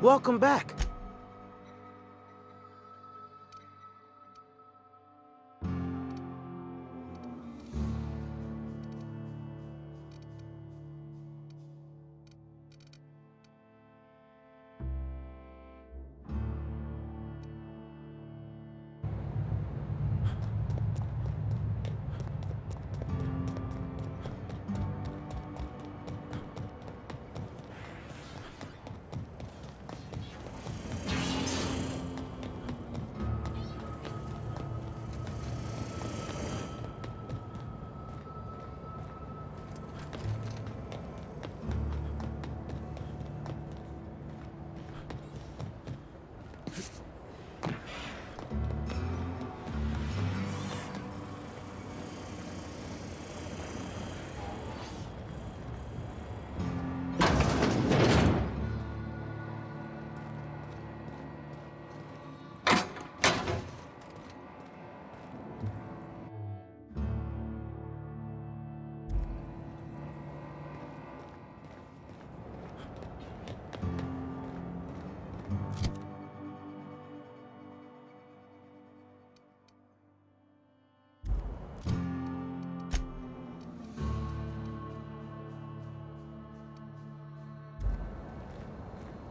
Welcome back.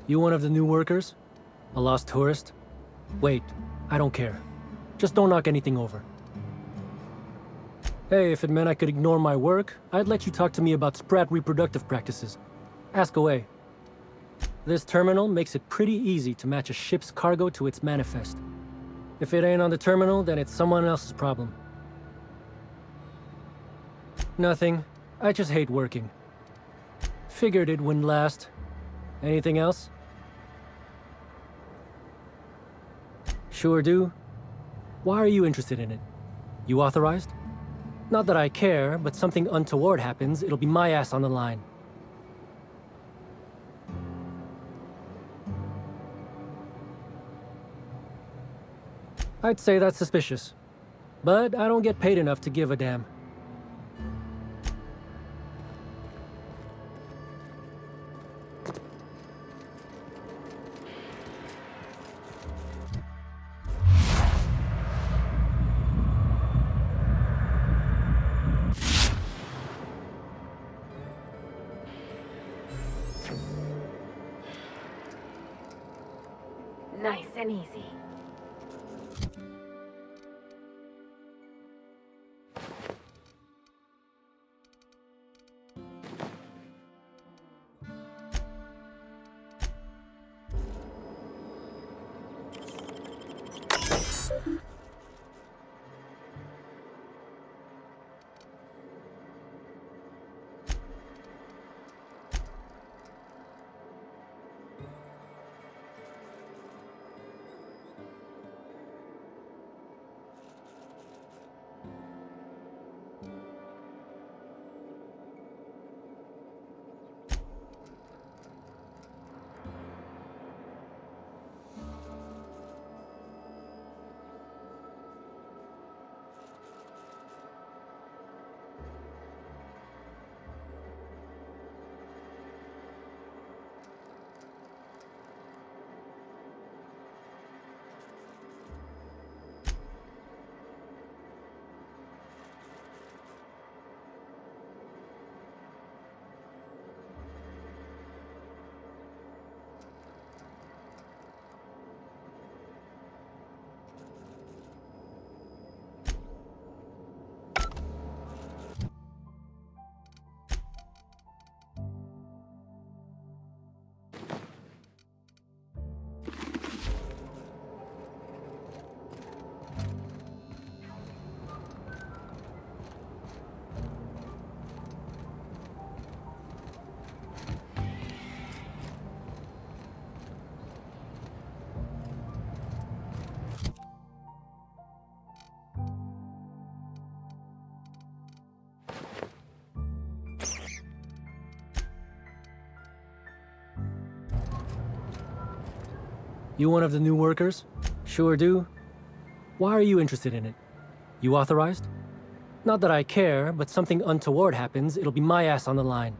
You one of the new workers? A lost tourist? Wait, I don't care. Just don't knock anything over. Hey, if it meant I could ignore my work, I'd let you talk to me about sprat reproductive practices. Ask away. This terminal makes it pretty easy to match a ship's cargo to its manifest. If it ain't on the terminal, then it's someone else's problem. Nothing. I just hate working. Figured it wouldn't last. Anything else? Sure do. Why are you interested in it? You authorized? Not that I care, but something untoward happens, it'll be my ass on the line. I'd say that's suspicious. But I don't get paid enough to give a damn. Nice and easy. You one of the new workers? Sure do. Why are you interested in it? You authorized? Not that I care, but something untoward happens, it'll be my ass on the line.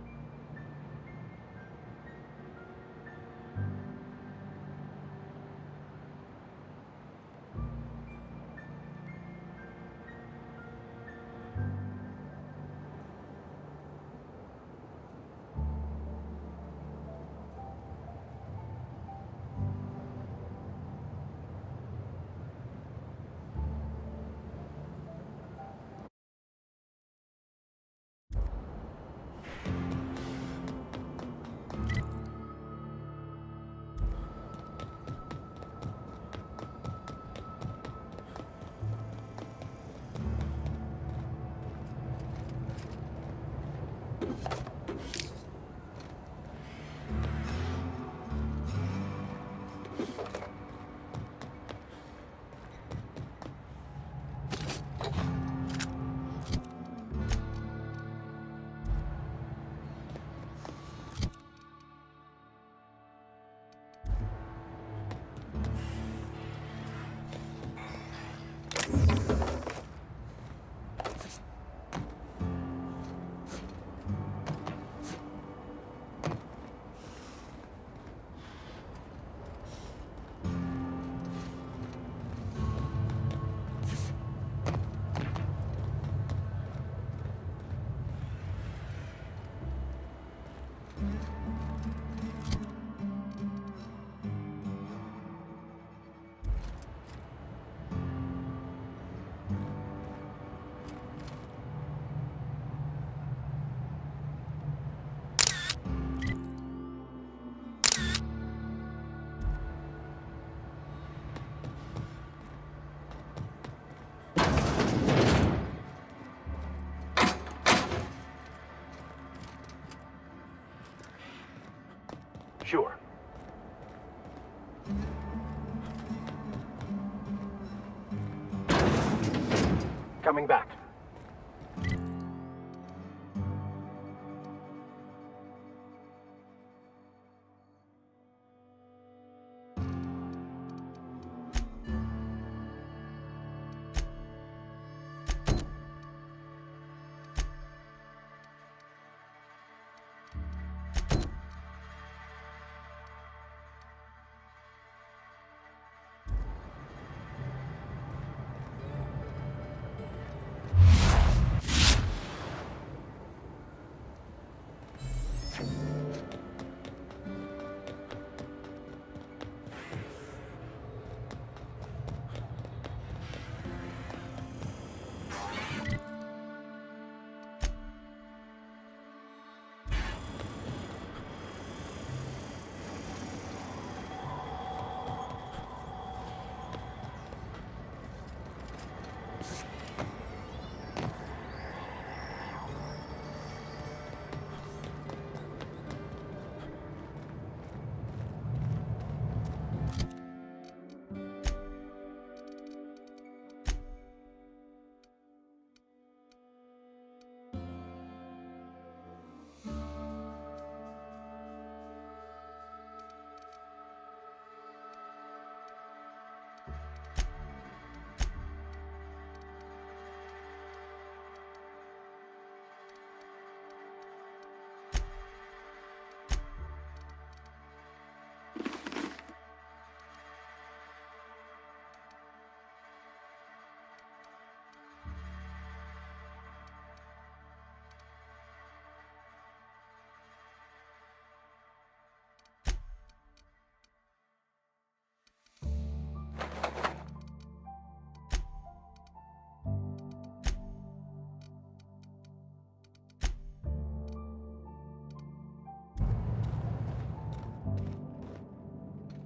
coming back.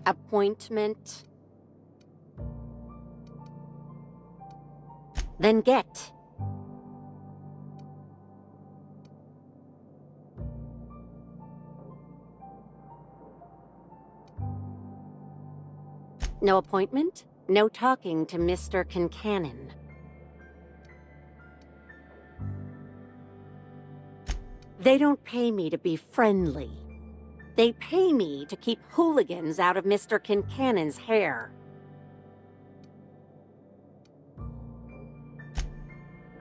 Appointment. Then get. No appointment? No talking to Mr. Kincannon. They don't pay me to be friendly. They pay me to keep hooligans out of Mr. Kincannon's hair.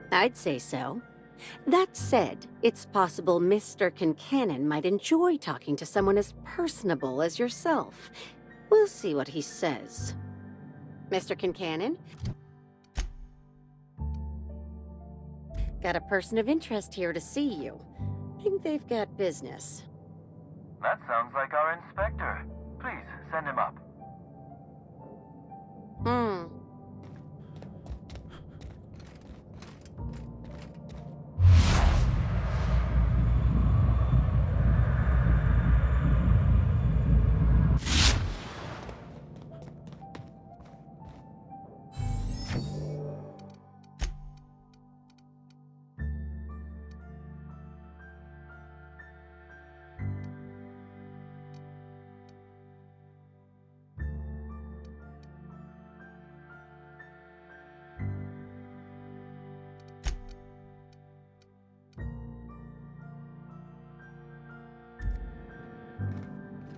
I'd say so. That said, it's possible Mr. Kincannon might enjoy talking to someone as personable as yourself. We'll see what he says. Mr. Kincannon? Got a person of interest here to see you. Think they've got business. That sounds like our inspector. Please, send him up.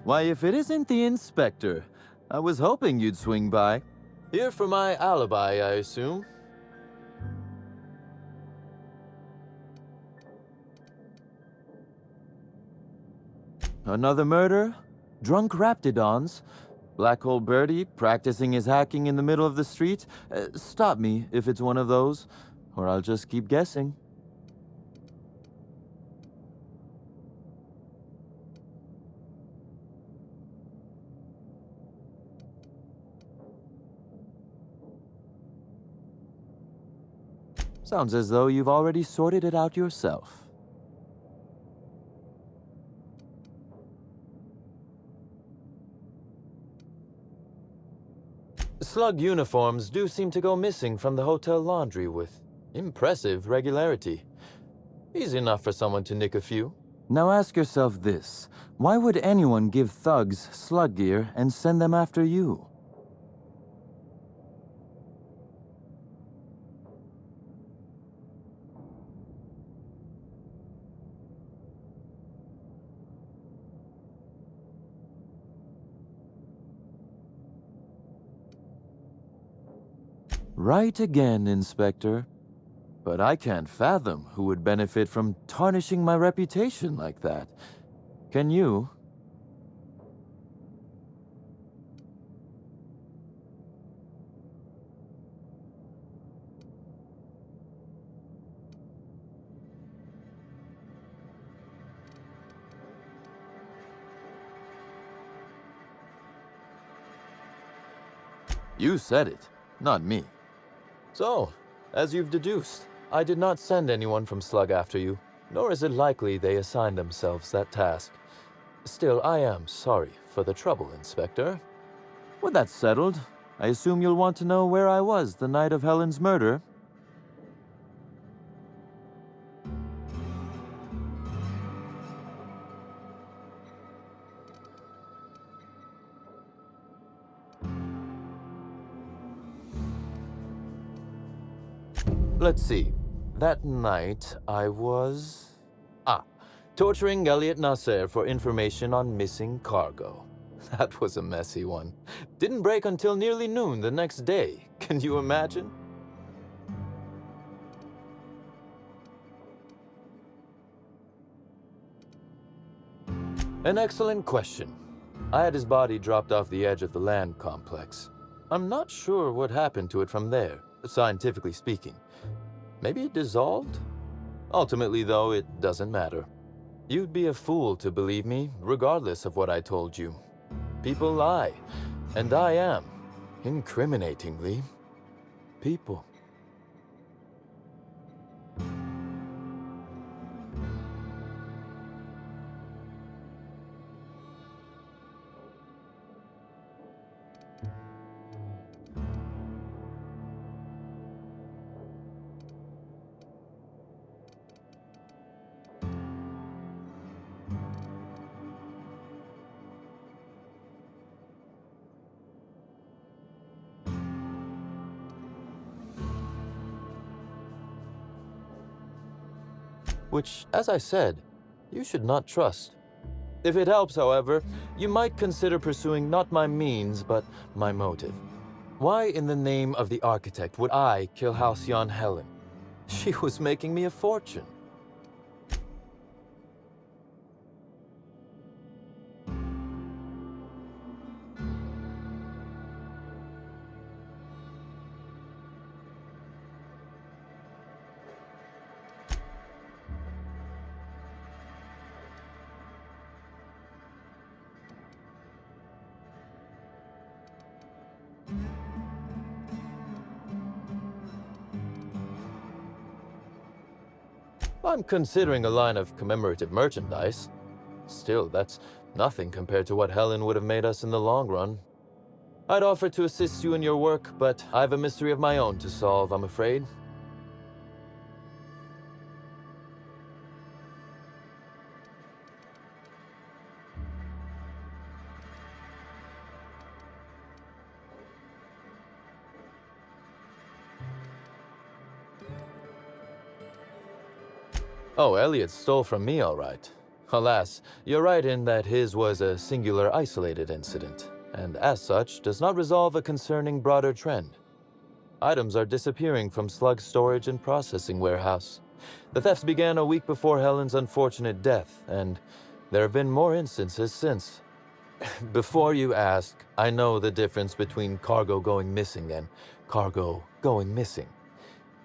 Why, if it isn't the inspector, I was hoping you'd swing by. Here for my alibi, I assume. Another murder? Drunk Raptidons? Black hole birdie practicing his hacking in the middle of the street? Stop me if it's one of those, or I'll just keep guessing. Sounds as though you've already sorted it out yourself. Slug uniforms do seem to go missing from the hotel laundry with impressive regularity. Easy enough for someone to nick a few. Now ask yourself this. Why would anyone give thugs slug gear and send them after you? Right again, Inspector. But I can't fathom who would benefit from tarnishing my reputation like that. Can you? You said it, not me. So, as you've deduced, I did not send anyone from Slug after you, nor is it likely they assigned themselves that task. Still, I am sorry for the trouble, Inspector. With that settled, I assume you'll want to know where I was the night of Helen's murder. Let's see. That night, I was... torturing Elliot Nasser for information on missing cargo. That was a messy one. Didn't break until nearly noon the next day. Can you imagine? An excellent question. I had his body dropped off the edge of the land complex. I'm not sure what happened to it from there, scientifically speaking. Maybe it dissolved? Ultimately, though, it doesn't matter. You'd be a fool to believe me, regardless of what I told you. People lie, and I am, incriminatingly, people. Which, as I said, you should not trust. If it helps, however, you might consider pursuing not my means, but my motive. Why in the name of the architect would I kill Halcyon Helen? She was making me a fortune. I'm considering a line of commemorative merchandise. Still, that's nothing compared to what Helen would have made us in the long run. I'd offer to assist you in your work, but I have a mystery of my own to solve, I'm afraid. Oh, Elliot stole from me, all right. Alas, you're right in that his was a singular isolated incident, and as such, does not resolve a concerning broader trend. Items are disappearing from Slug's storage and processing warehouse. The thefts began a week before Helen's unfortunate death, and there have been more instances since. Before you ask, I know the difference between cargo going missing and cargo going missing.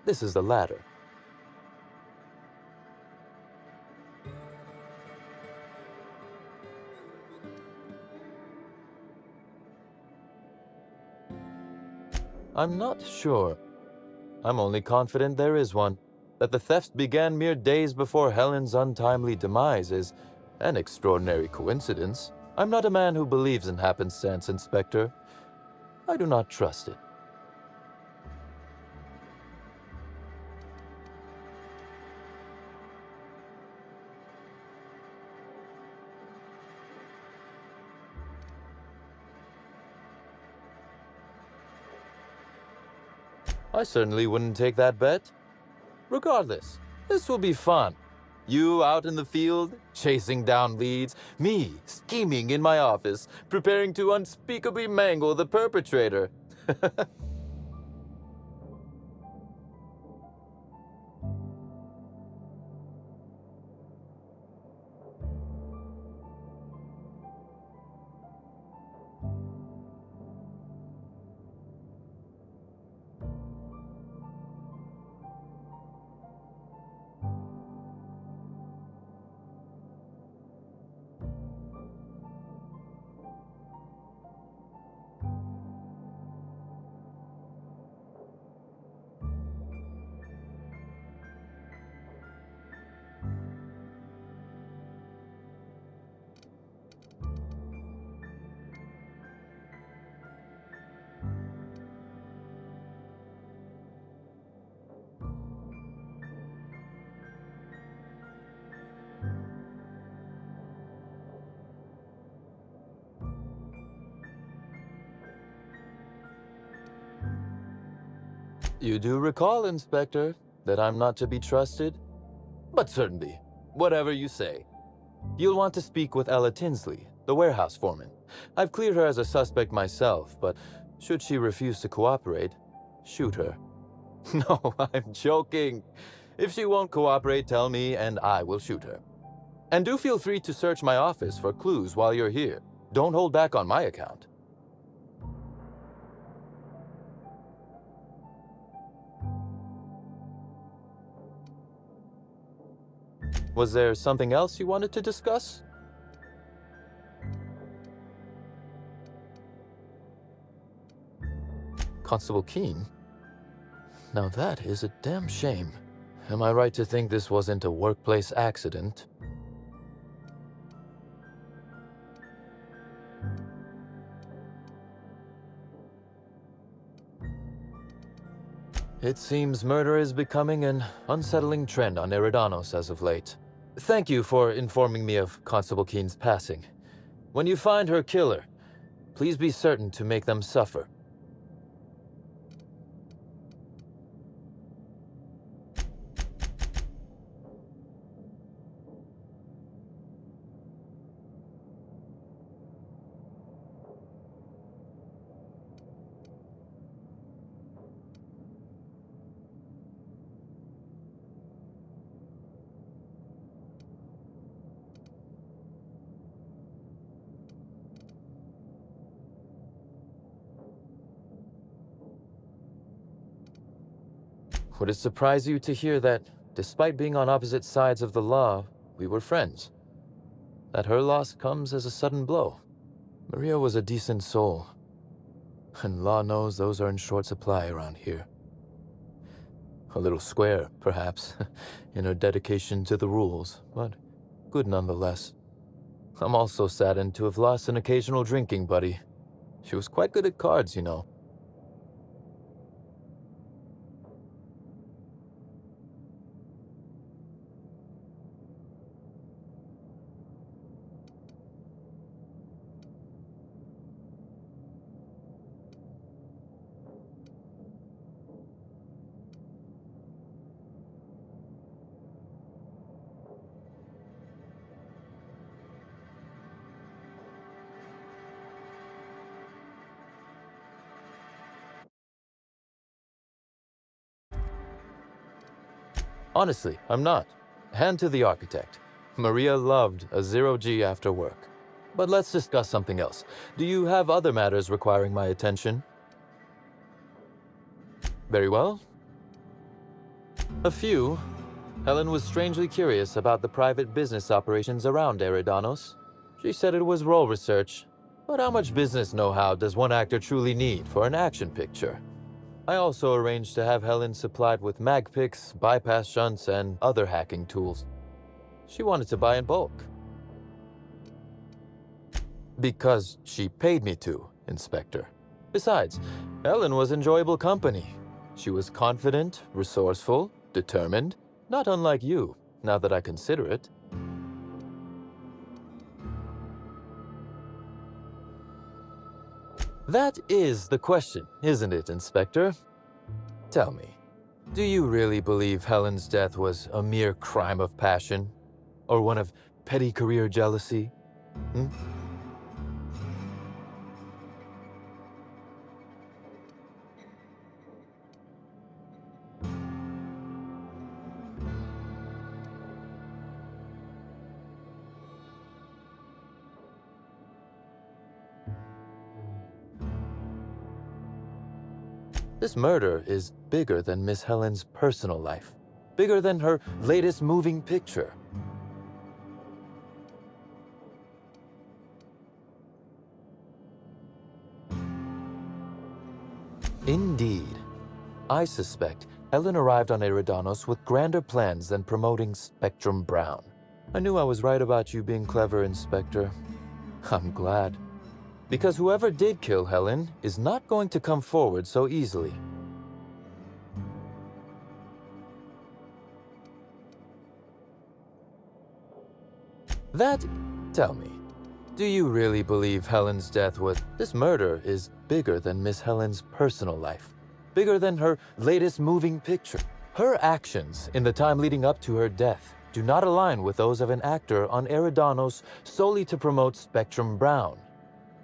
This is the latter. I'm not sure. I'm only confident there is one. That the theft began mere days before Helen's untimely demise is an extraordinary coincidence. I'm not a man who believes in happenstance, Inspector. I do not trust it. I certainly wouldn't take that bet. Regardless, this will be fun. You out in the field, chasing down leads. Me, scheming in my office, preparing to unspeakably mangle the perpetrator. You do recall, Inspector, that I'm not to be trusted? But certainly, whatever you say. You'll want to speak with Ella Tinsley, the warehouse foreman. I've cleared her as a suspect myself, but should she refuse to cooperate, shoot her. No, I'm joking. If she won't cooperate, tell me and I will shoot her. And do feel free to search my office for clues while you're here. Don't hold back on my account. Was there something else you wanted to discuss? Constable Keene? Now that is a damn shame. Am I right to think this wasn't a workplace accident? It seems murder is becoming an unsettling trend on Eridanos as of late. Thank you for informing me of Constable Keene's passing. When you find her killer, please be certain to make them suffer. Would it surprise you to hear that, despite being on opposite sides of the law, we were friends? That her loss comes as a sudden blow. Maria was a decent soul, and law knows those are in short supply around here. A little square, perhaps, in her dedication to the rules, but good nonetheless. I'm also saddened to have lost an occasional drinking buddy. She was quite good at cards, you know. Honestly, I'm not. Hand to the architect. Maria loved a zero-G after work. But let's discuss something else. Do you have other matters requiring my attention? Very well. A few. Helen was strangely curious about the private business operations around Eridanos. She said it was role research. But how much business know-how does one actor truly need for an action picture? I also arranged to have Helen supplied with mag picks, bypass shunts, and other hacking tools. She wanted to buy in bulk. Because she paid me to, Inspector. Besides, Helen was enjoyable company. She was confident, resourceful, determined, not unlike you, now that I consider it. That is the question, isn't it, Inspector? Tell me, do you really believe Helen's death was a mere crime of passion? Or one of petty career jealousy? This murder is bigger than Miss Helen's personal life. Bigger than her latest moving picture. Indeed. I suspect Helen arrived on Eridanos with grander plans than promoting Spectrum Brown. I knew I was right about you being clever, Inspector. I'm glad. Because whoever did kill Helen is not going to come forward so easily. Tell me, do you really believe Helen's death was... This murder is bigger than Miss Helen's personal life. bigger than her latest moving picture. Her actions in the time leading up to her death do not align with those of an actor on Eridanos solely to promote Spectrum Brown.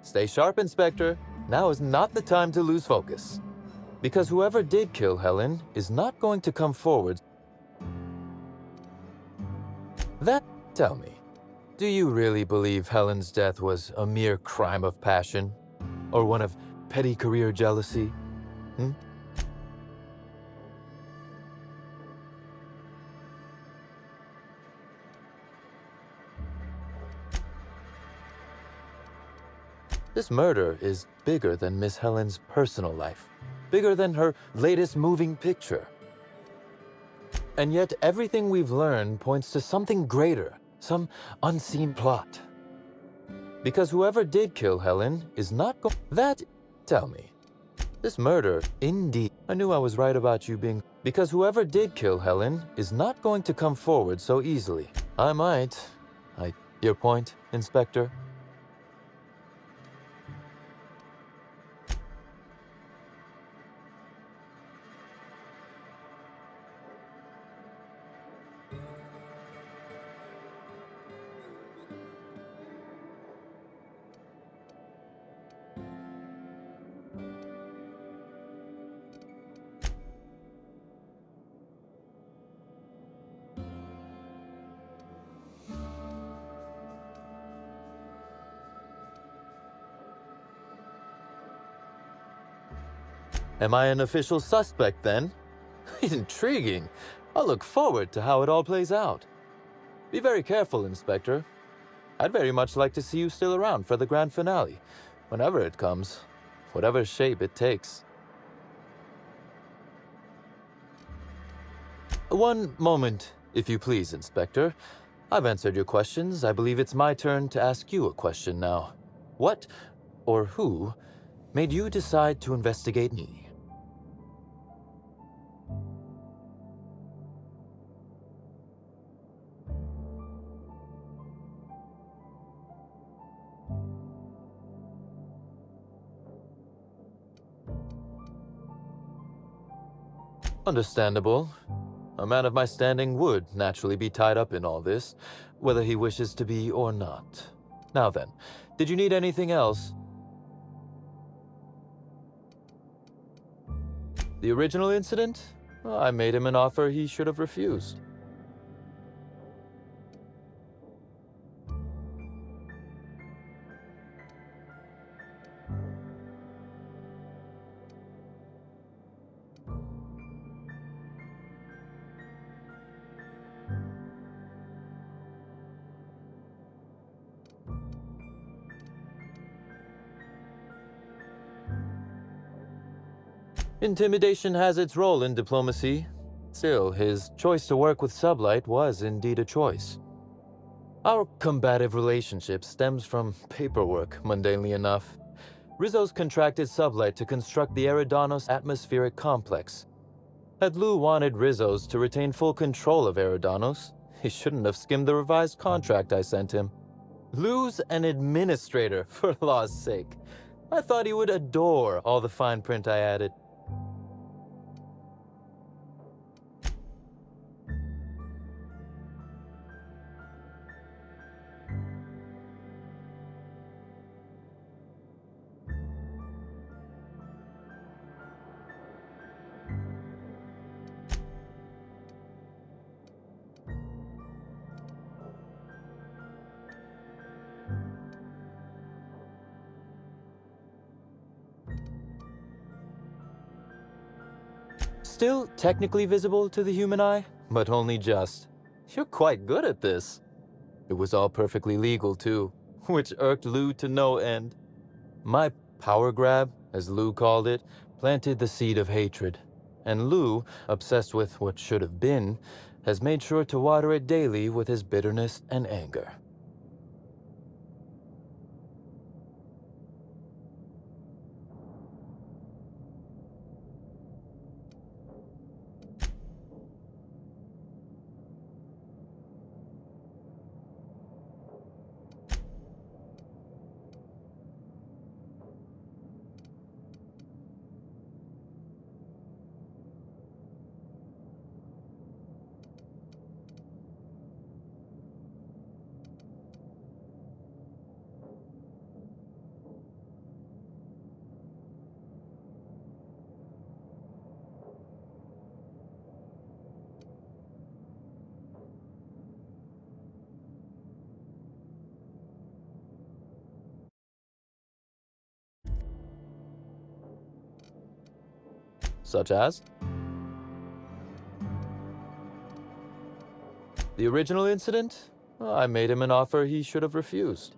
Stay sharp, Inspector. Now is not the time to lose focus. Because whoever did kill Helen is not going to come forward. Tell me, do you really believe Helen's death was a mere crime of passion? Or one of petty career jealousy? This murder is bigger than Miss Helen's personal life, bigger than her latest moving picture. And yet everything we've learned points to something greater, some unseen plot. Because whoever did kill Helen is not going... Tell me, this murder, indeed... I knew I was right about you being... Because whoever did kill Helen is not going to come forward so easily. I might... Your point, Inspector? Am I an official suspect, then? Intriguing. I'll look forward to how it all plays out. Be very careful, Inspector. I'd very much like to see you still around for the grand finale, whenever it comes, whatever shape it takes. One moment, if you please, Inspector. I've answered your questions. I believe it's my turn to ask you a question now. What, or who, made you decide to investigate me? Understandable. A man of my standing would naturally be tied up in all this, whether he wishes to be or not. Now then, did you need anything else? The original incident? Well, I made him an offer he should have refused. Intimidation has its role in diplomacy. Still, his choice to work with Sublight was indeed a choice. Our combative relationship stems from paperwork, mundanely enough. Rizzo's contracted Sublight to construct the Eridanos atmospheric complex. Had Lou wanted Rizzo's to retain full control of Eridanos, he shouldn't have skimmed the revised contract I sent him. Lou's an administrator, for law's sake. I thought he would adore all the fine print I added. Still technically visible to the human eye, but only just. You're quite good at this. It was all perfectly legal, too, which irked Lou to no end. My power grab, as Lou called it, planted the seed of hatred. And Lou, obsessed with what should have been, has made sure to water it daily with his bitterness and anger. Such as? The original incident? I made him an offer he should have refused.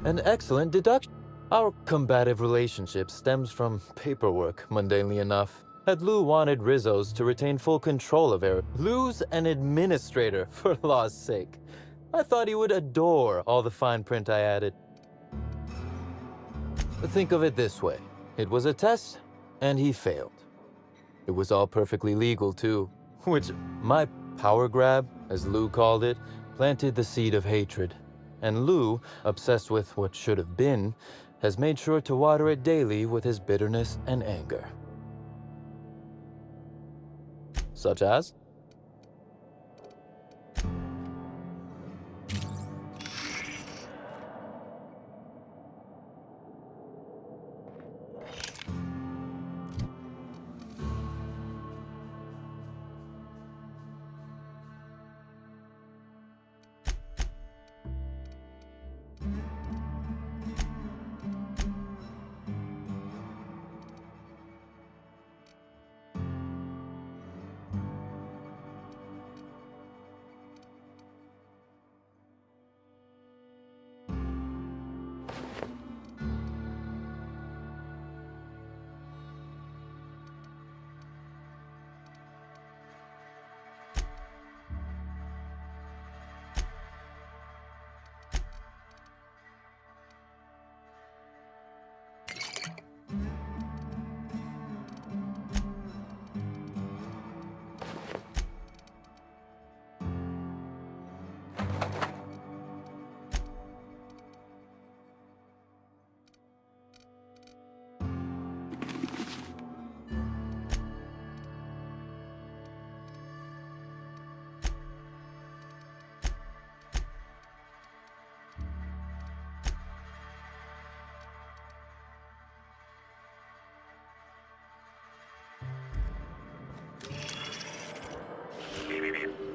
An excellent deduction. Our combative relationship stems from paperwork, mundanely enough. Had Lou wanted Rizzo's to retain full control of Lou's an administrator, for law's sake. I thought he would adore all the fine print I added. Think of it this way. It was a test, and he failed. It was all perfectly legal, too. Which, my power grab, as Lou called it, planted the seed of hatred. And Lou, obsessed with what should have been, has made sure to water it daily with his bitterness and anger. Such as?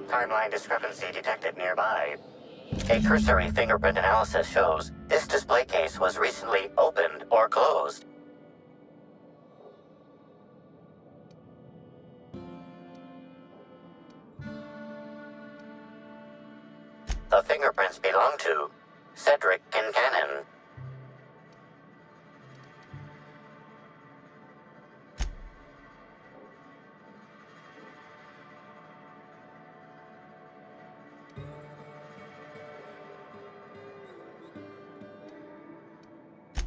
Timeline discrepancy detected nearby. A cursory fingerprint analysis shows this display case was recently opened or closed. The fingerprints belong to Cedric Kincannon.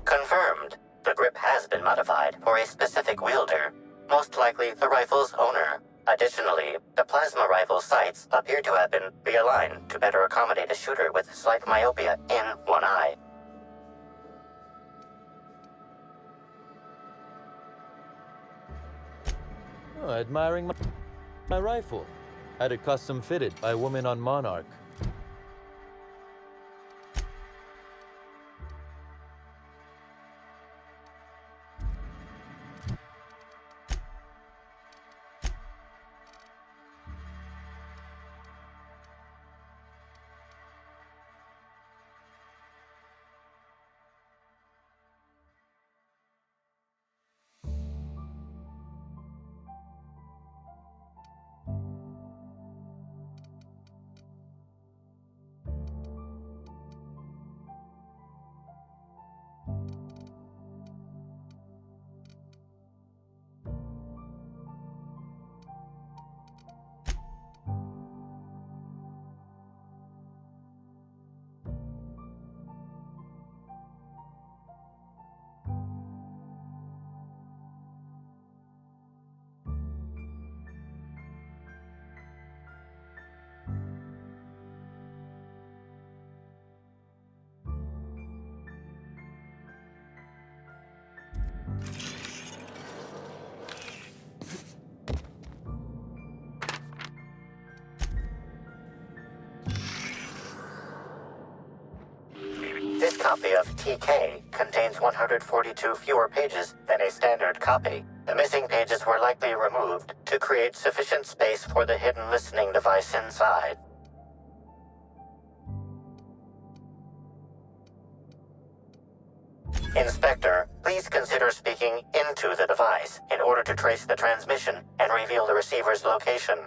Confirmed. The grip has been modified for a specific wielder, most likely the rifle's owner. Additionally, the plasma rifle's sights appear to have been realigned to better accommodate a shooter with slight myopia in one eye. Oh, admiring my rifle. Had it custom fitted by a woman on Monarch. This copy of TK contains 142 fewer pages than a standard copy. The missing pages were likely removed to create sufficient space for the hidden listening device inside. Inspector, please consider speaking into the device in order to trace the transmission and reveal the receiver's location.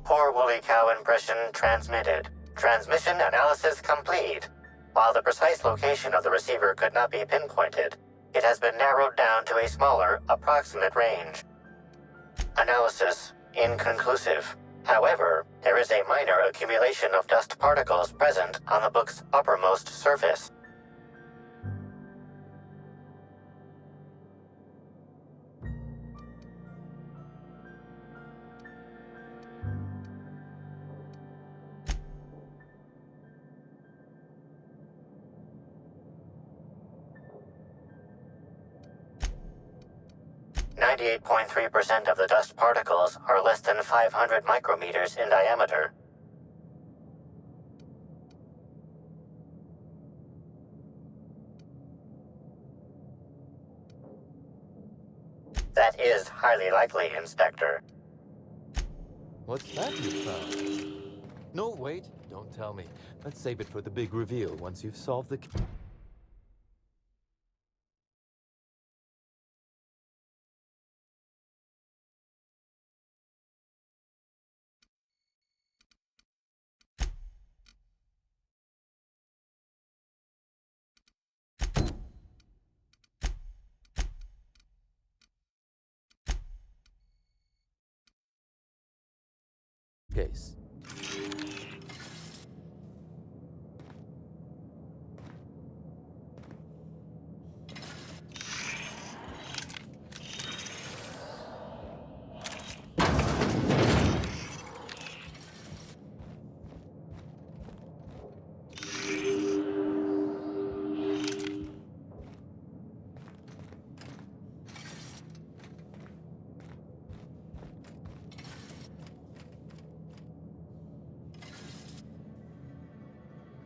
Poor woolly cow impression transmitted. Transmission analysis complete. While the precise location of the receiver could not be pinpointed, it has been narrowed down to a smaller, approximate range. Analysis inconclusive. However, there is a minor accumulation of dust particles present on the book's uppermost surface. .3% of the dust particles are less than 500 micrometers in diameter. That is highly likely, Inspector. What's that you found? No, wait, don't tell me. Let's save it for the big reveal once you've solved the... case.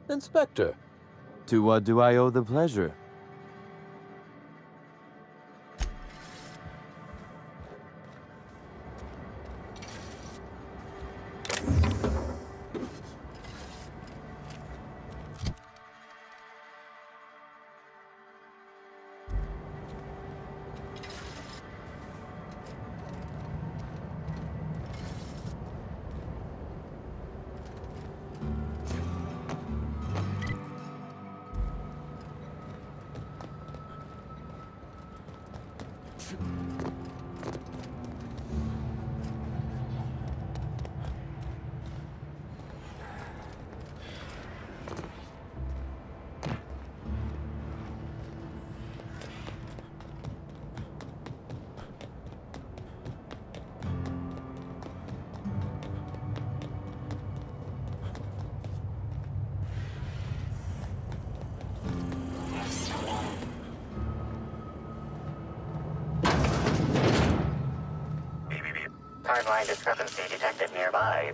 Inspector, to what do I owe the pleasure? Timeline discrepancy detected nearby.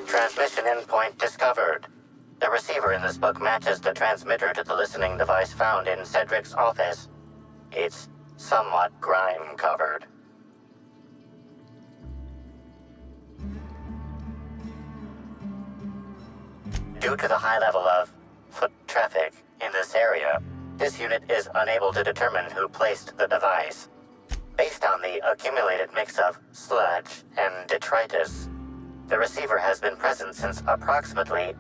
Transmission endpoint discovered. The receiver in this book matches the transmitter to the listening device found in Cedric's office. It's somewhat grime-covered. Due to the high level of foot traffic in this area, this unit is unable to determine who placed the device. Based on the accumulated mix of sludge and detritus, the receiver has been present since approximately...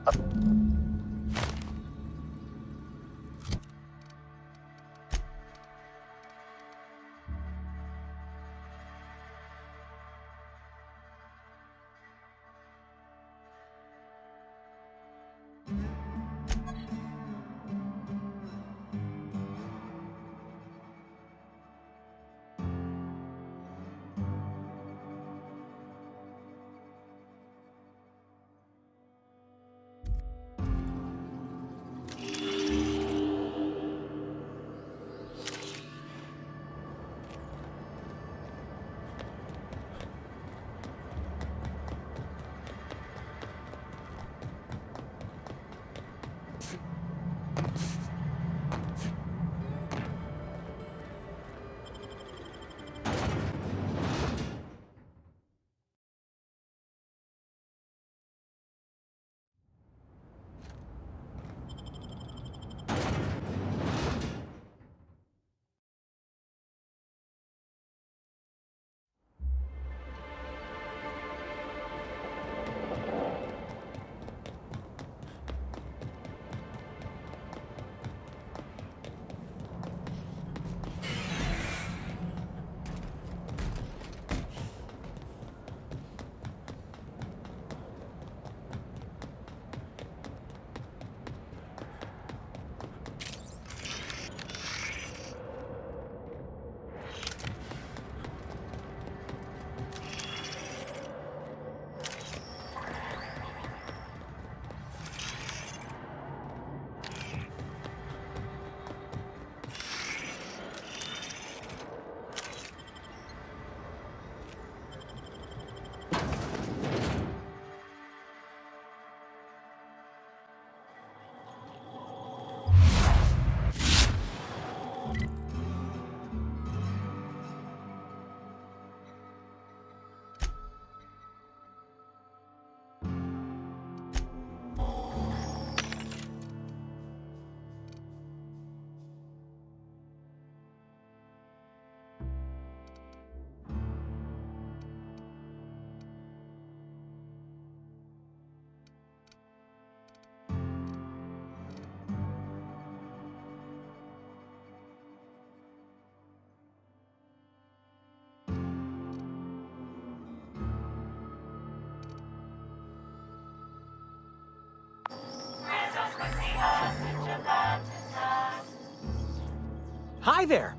Hi there.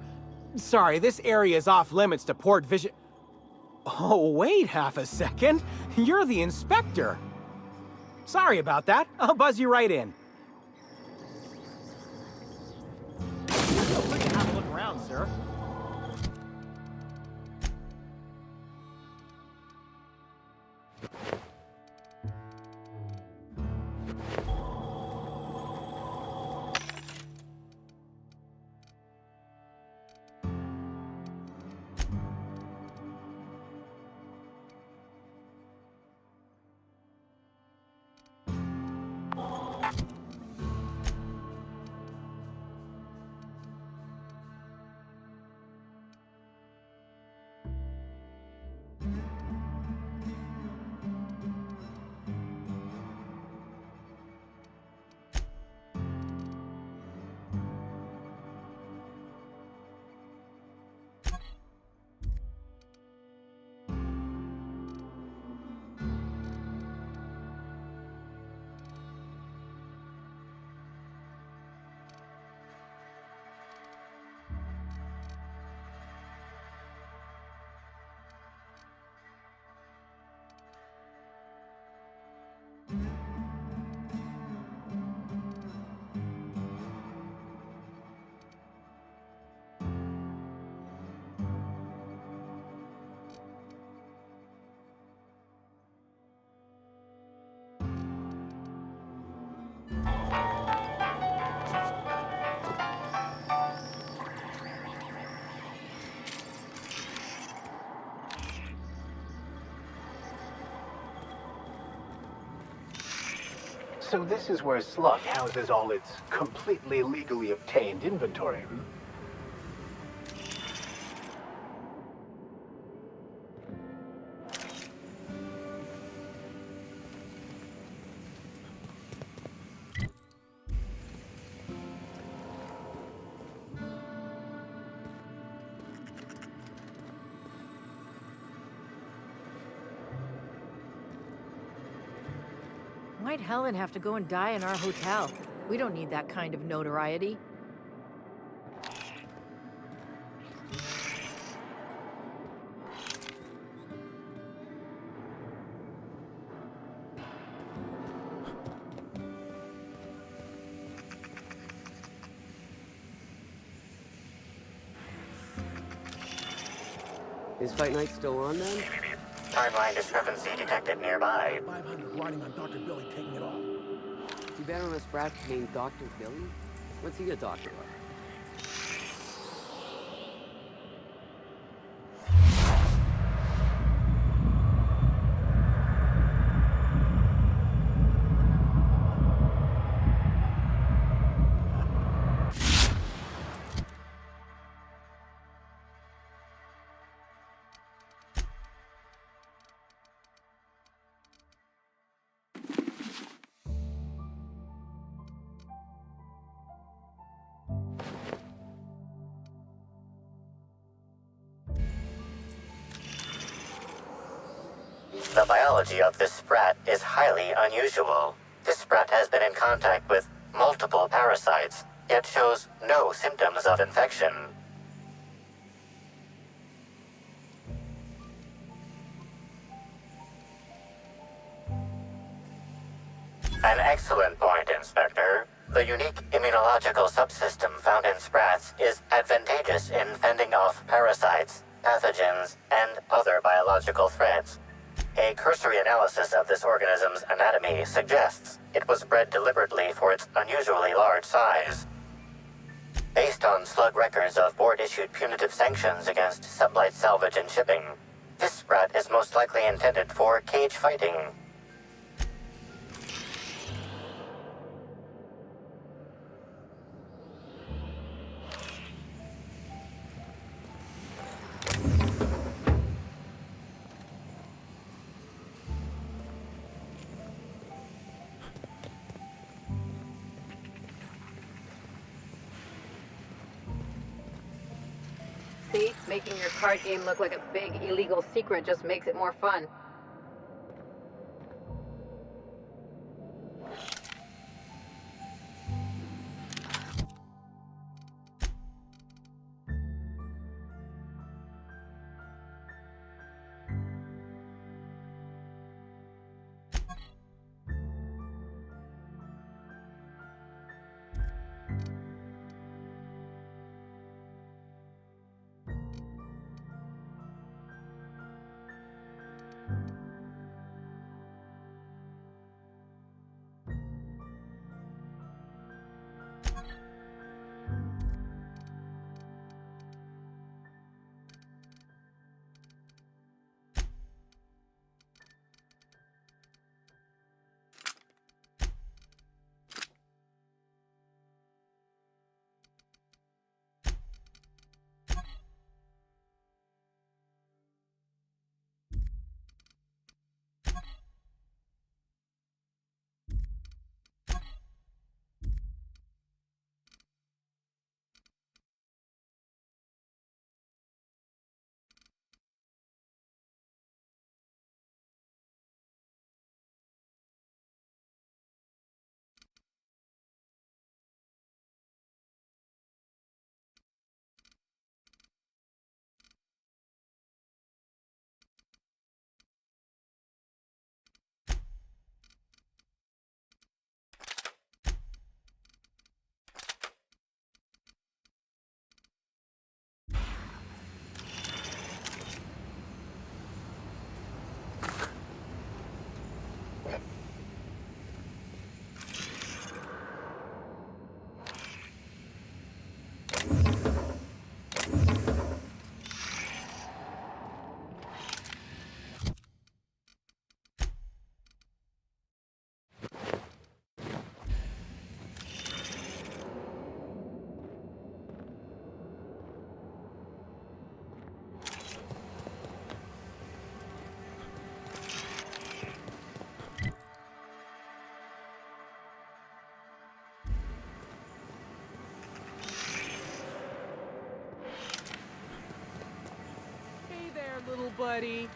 Sorry, this area is off limits to port vision. Oh, wait half a second. You're the inspector. Sorry about that. I'll buzz you right in. Feel free to have a look around, sir. So this is where Slug houses all its completely legally obtained inventory. Why'd Helen have to go and die in our hotel? We don't need that kind of notoriety. Is Fight Night still on then? Timeline discrepancy detected nearby. 500 riding on Dr. Billy taking it all. Too bad on a sprat named Dr. Billy? What's he a doctor of? The biology of this sprat is highly unusual. This sprat has been in contact with multiple parasites, yet shows no symptoms of infection. An excellent point, Inspector. The unique immunological subsystem found in sprats is advantageous in fending off parasites, pathogens, and other biological threats. A cursory analysis of this organism's anatomy suggests it was bred deliberately for its unusually large size. Based on slug records of board-issued punitive sanctions against sublight salvage and shipping, this sprat is most likely intended for cage fighting. See, making your card game look like a big illegal secret just makes it more fun. little buddy.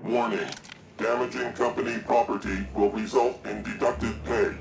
Warning. Damaging company property will result in deducted pay.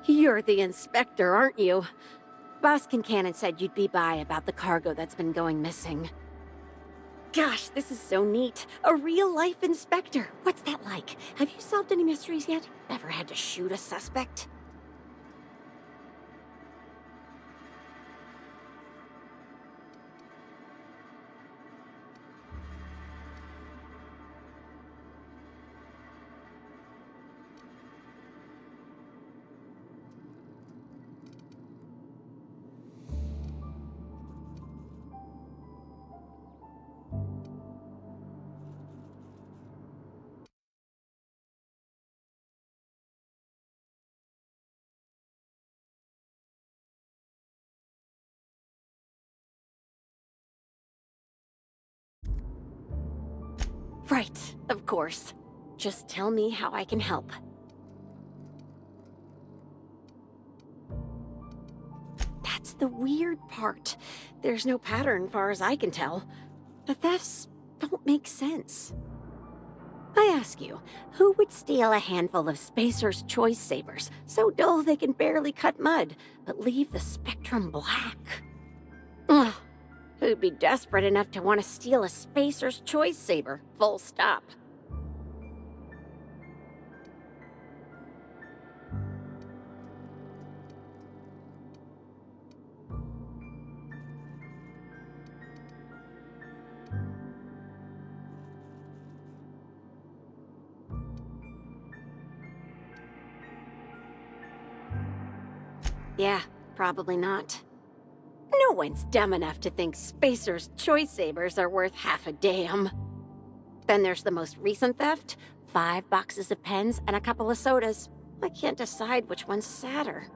You're the inspector, aren't you? Boss Kincannon said you'd be by about the cargo that's been going missing. Gosh, this is so neat. A real-life inspector. What's that like? Have you solved any mysteries yet? Ever had to shoot a suspect? Right, of course. Just tell me how I can help. That's the weird part. There's no pattern far as I can tell. The thefts don't make sense. I ask you, who would steal a handful of Spacer's Choice Sabers, so dull they can barely cut mud, but leave the spectrum black? Ugh. Who'd be desperate enough to want to steal a Spacer's Choice Saber, full stop? Yeah, probably not. No one's dumb enough to think Spacer's Choice Sabers are worth half a damn. Then there's the most recent theft, 5 boxes of pens and a couple of sodas. I can't decide which one's sadder.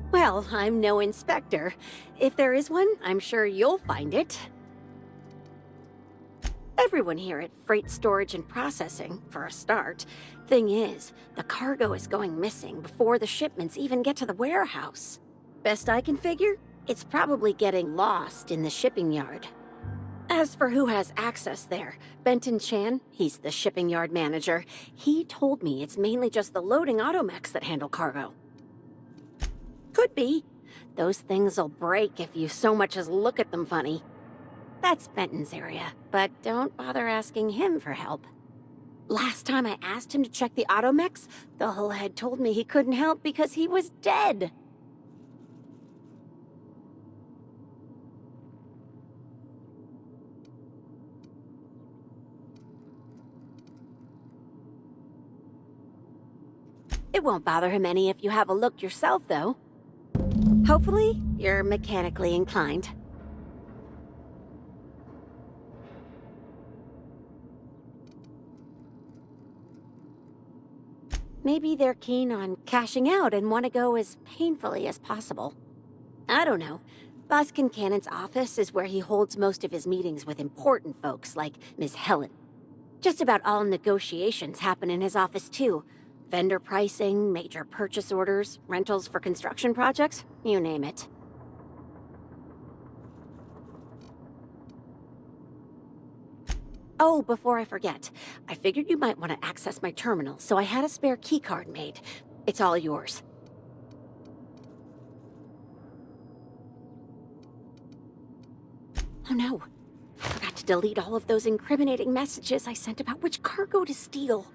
Well, I'm no inspector. If there is one, I'm sure you'll find it. Everyone here at Freight Storage and Processing, for a start. Thing is, the cargo is going missing before the shipments even get to the warehouse. Best I can figure, it's probably getting lost in the shipping yard. As for who has access there, Benton Chan, he's the shipping yard manager, he told me it's mainly just the loading automechs that handle cargo. Could be. Those things'll break if you so much as look at them funny. That's Benton's area, but don't bother asking him for help. Last time I asked him to check the automechs, the whole head told me he couldn't help because he was dead. It won't bother him any if you have a look yourself, though. Hopefully, you're mechanically inclined. Maybe they're keen on cashing out and want to go as painfully as possible. I don't know. Boss Kincannon's office is where he holds most of his meetings with important folks like Miss Helen. Just about all negotiations happen in his office, too. Vendor pricing, major purchase orders, rentals for construction projects, you name it. Oh, before I forget, I figured you might want to access my terminal, so I had a spare keycard made. It's all yours. Oh no, I forgot to delete all of those incriminating messages I sent about which cargo to steal.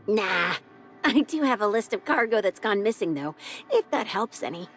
Nah. I do have a list of cargo that's gone missing, though, if that helps any.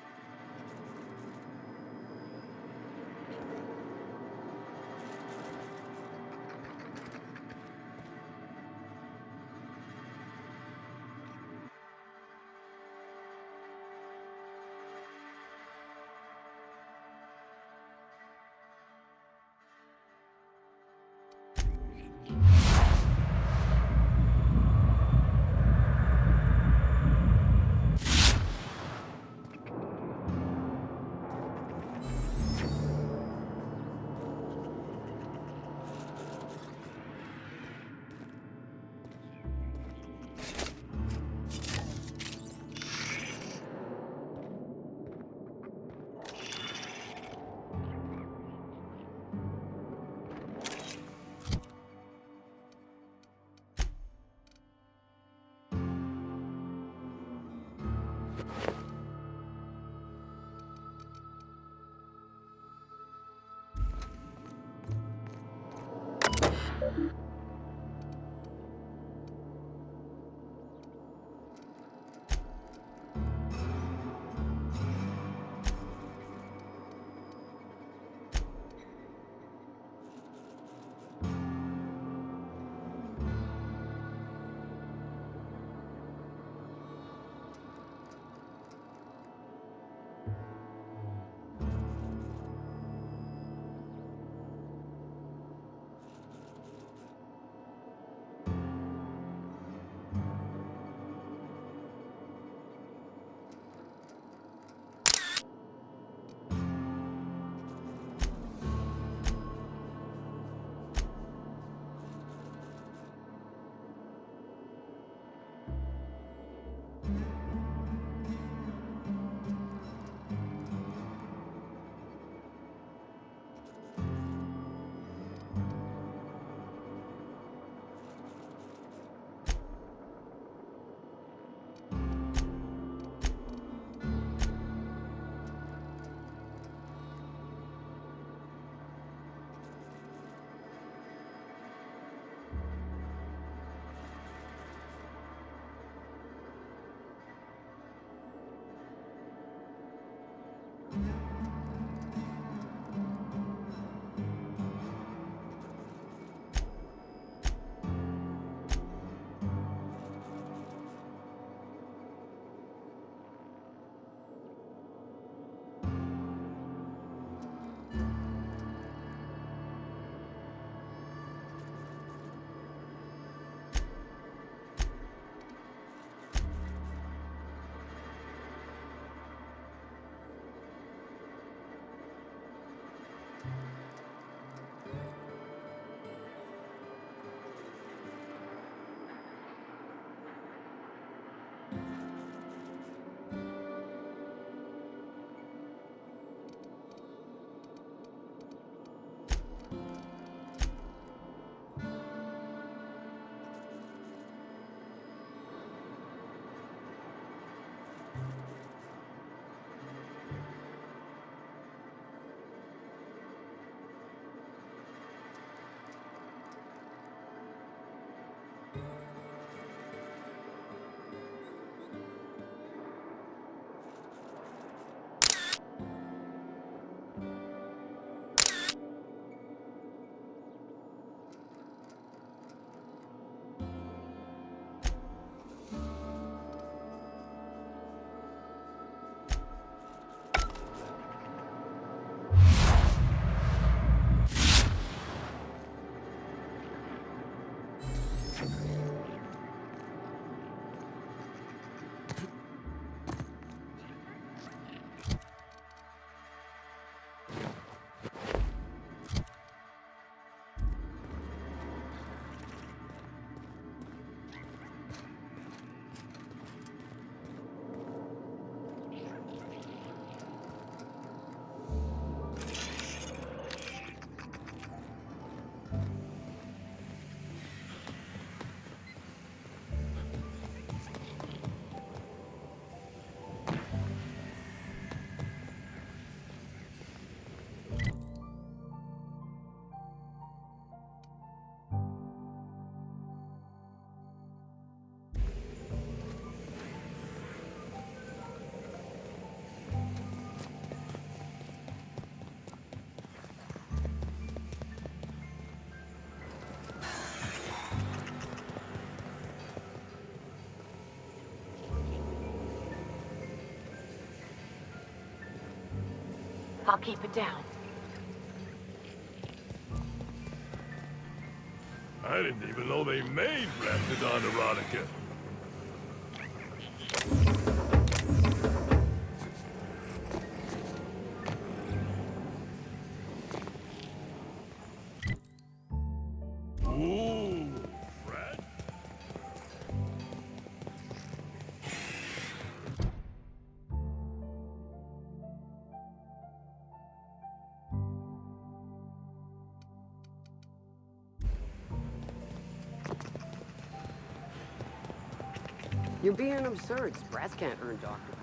I'll keep it down. I didn't even know they made Raptidon erotica. Ooh, Fred. You're being absurd. Sprats can't earn doctor.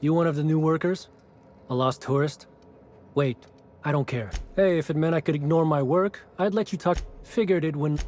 You one of the new workers? A lost tourist? Wait, I don't care. Hey, if it meant I could ignore my work, I'd let you talk. Figured it when...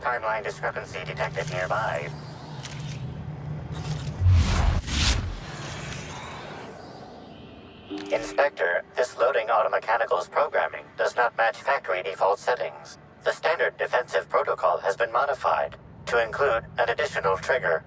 Timeline discrepancy detected nearby. Inspector, this loading automechanical's programming does not match factory default settings. The standard defensive protocol has been modified to include an additional trigger.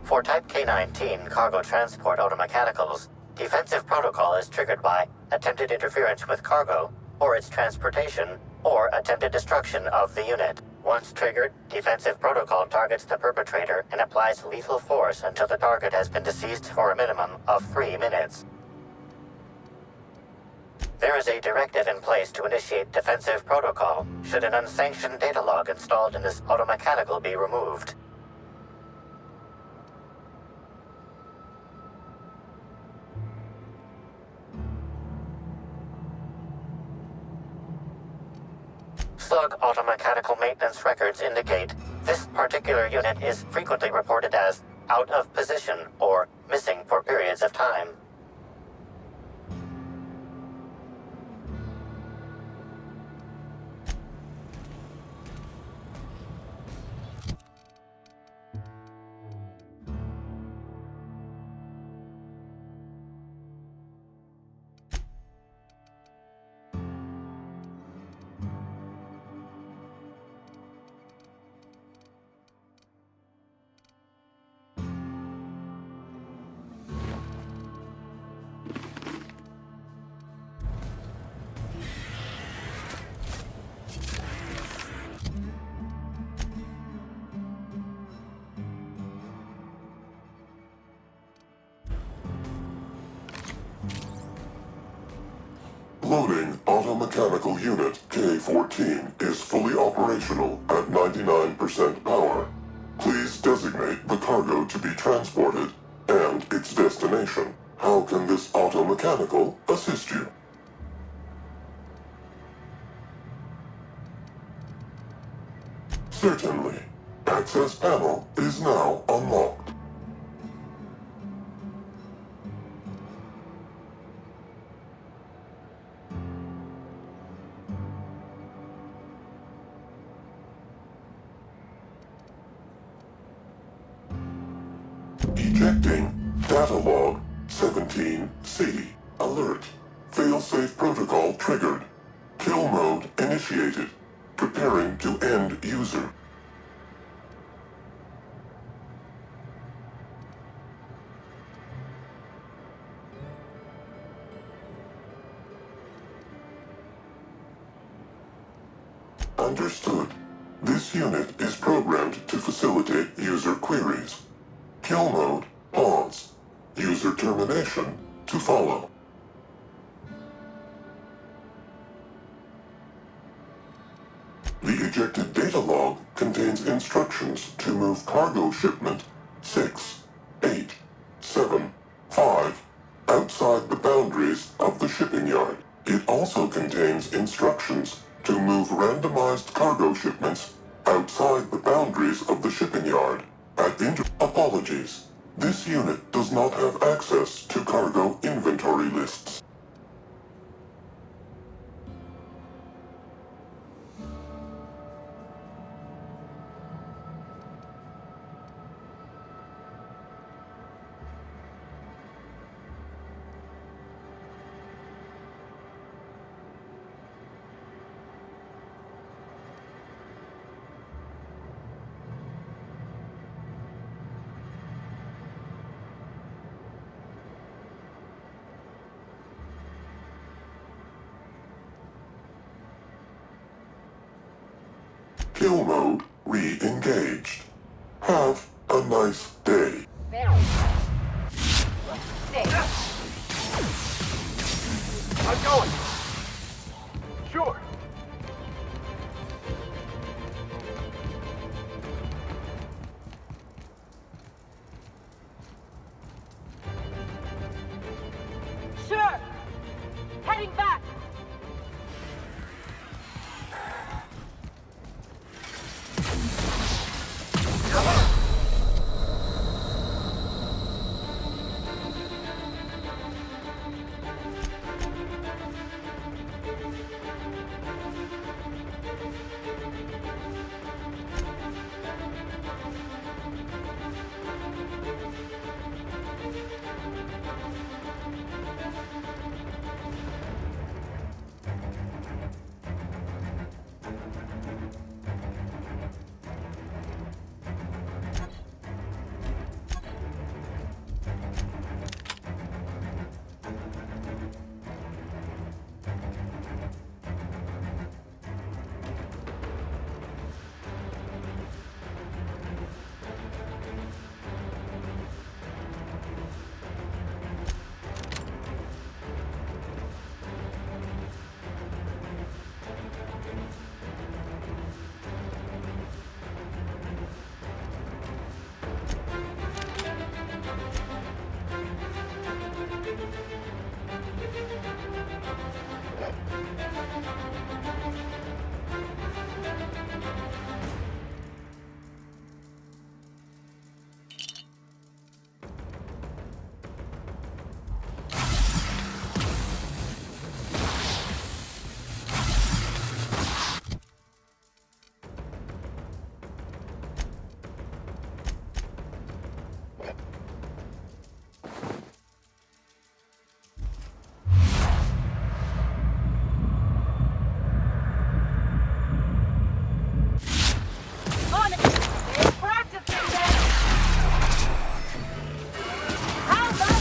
For Type K-19 cargo transport automechanicals, defensive protocol is triggered by attempted interference with cargo, or its transportation, or attempted destruction of the unit. Once triggered, defensive protocol targets the perpetrator and applies lethal force until the target has been deceased for a minimum of 3 minutes. There is a directive in place to initiate defensive protocol should an unsanctioned data log installed in this automechanical be removed. Slug automechanical maintenance records indicate this particular unit is frequently reported as out of position or missing for periods of time. Loading automechanical unit K-14 is fully operational at 99% power. Please designate the cargo to be transported and its destination. How can this automechanical assist you? Certainly. Access panel is now unlocked. Ejecting data log 17C. Alert. Failsafe protocol triggered. Kill mode initiated. Preparing to end user. Understood. This unit is programmed to facilitate user queries. Kill mode, pause. User termination, to follow. The ejected data log contains instructions to move cargo shipment 6, 8, 7, 5 outside the boundaries of the shipping yard. It also contains instructions to move randomized cargo shipments outside the boundaries of the shipping yard. Apologies. This unit does not have access to cargo inventory lists. Kill mode re-engaged. Have a nice day. I'm going. Sure. Sure. Heading back.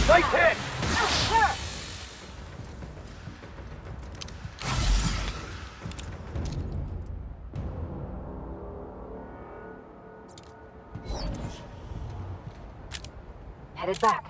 Nice hit! Headed back.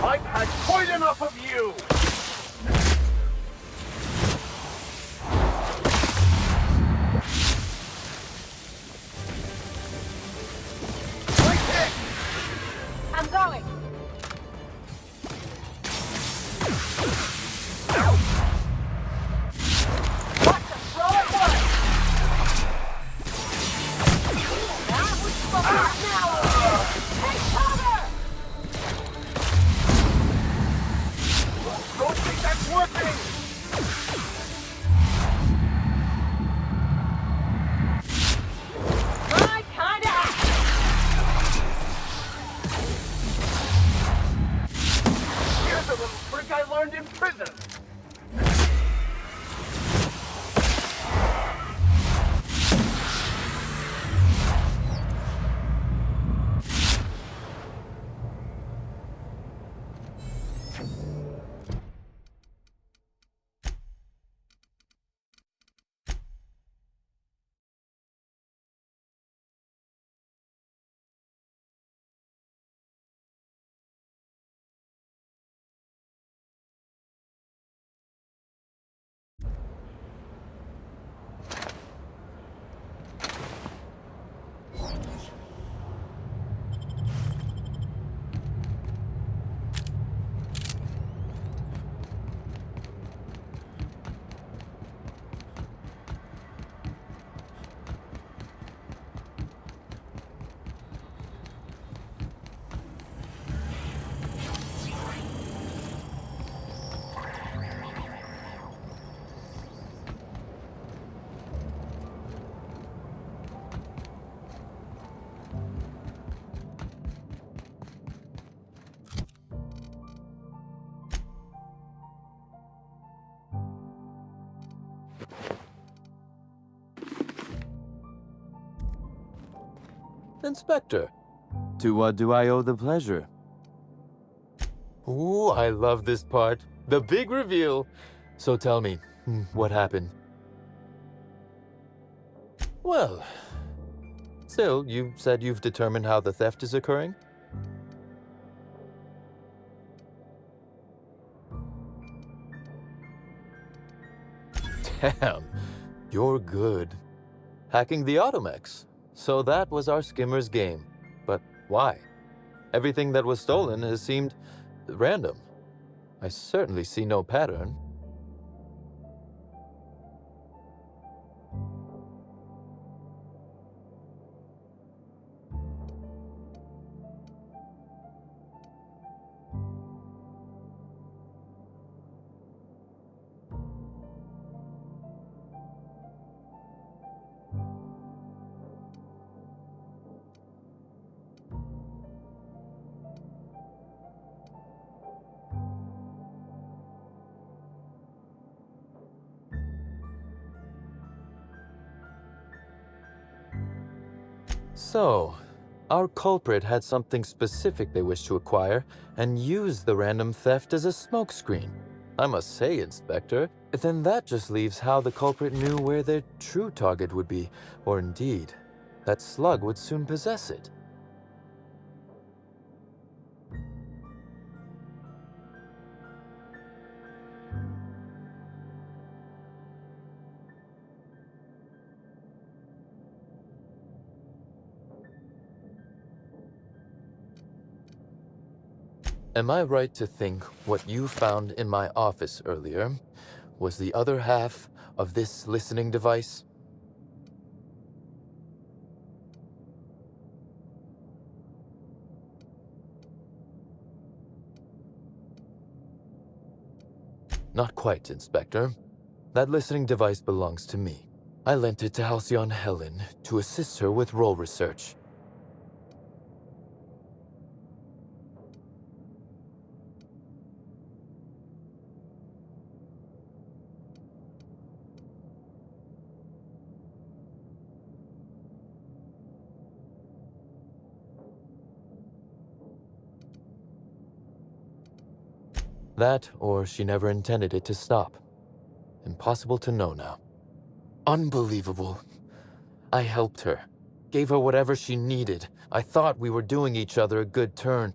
I've had quite enough of you! I'm going. Watch them throw at once. That was focused now. Take cover. Don't think that's working! My kind of action. Here's a little trick I learned in prison. Inspector, to what do I owe the pleasure? Ooh, I love this part. The big reveal. So tell me, what happened? Well, still, you said you've determined how the theft is occurring? Damn, you're good. Hacking the Automex. So that was our skimmer's game. But why? Everything that was stolen has seemed random. I certainly see no pattern. So, our culprit had something specific they wished to acquire and used the random theft as a smokescreen. I must say, Inspector, then that just leaves how the culprit knew where their true target would be, or indeed, that Slug would soon possess it. Am I right to think what you found in my office earlier was the other half of this listening device? Not quite, Inspector. That listening device belongs to me. I lent it to Halcyon Helen to assist her with role research. That, or she never intended it to stop. Impossible to know now. Unbelievable. I helped her. Gave her whatever she needed. I thought we were doing each other a good turn.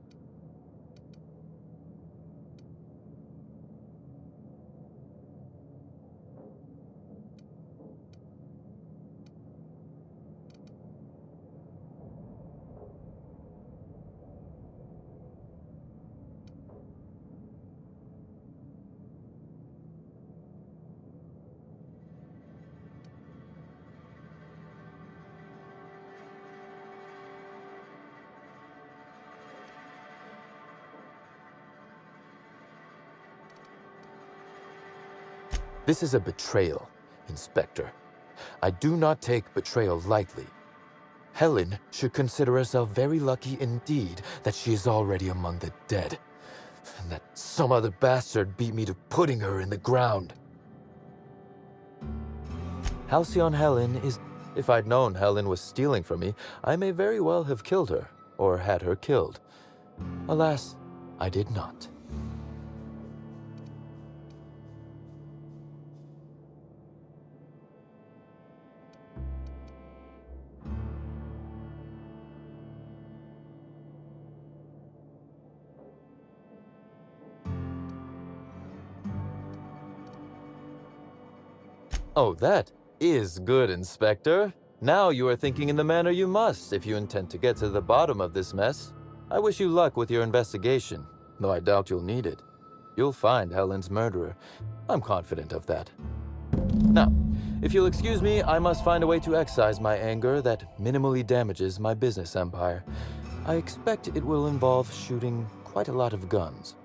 This is a betrayal, Inspector. I do not take betrayal lightly. Helen should consider herself very lucky indeed that she is already among the dead, and that some other bastard beat me to putting her in the ground. Halcyon Helen is... If I'd known Helen was stealing from me, I may very well have killed her, or had her killed. Alas, I did not. Oh, that is good, Inspector. Now you are thinking in the manner you must if you intend to get to the bottom of this mess. I wish you luck with your investigation, though I doubt you'll need it. You'll find Helen's murderer. I'm confident of that. Now, if you'll excuse me, I must find a way to excise my anger that minimally damages my business empire. I expect it will involve shooting quite a lot of guns.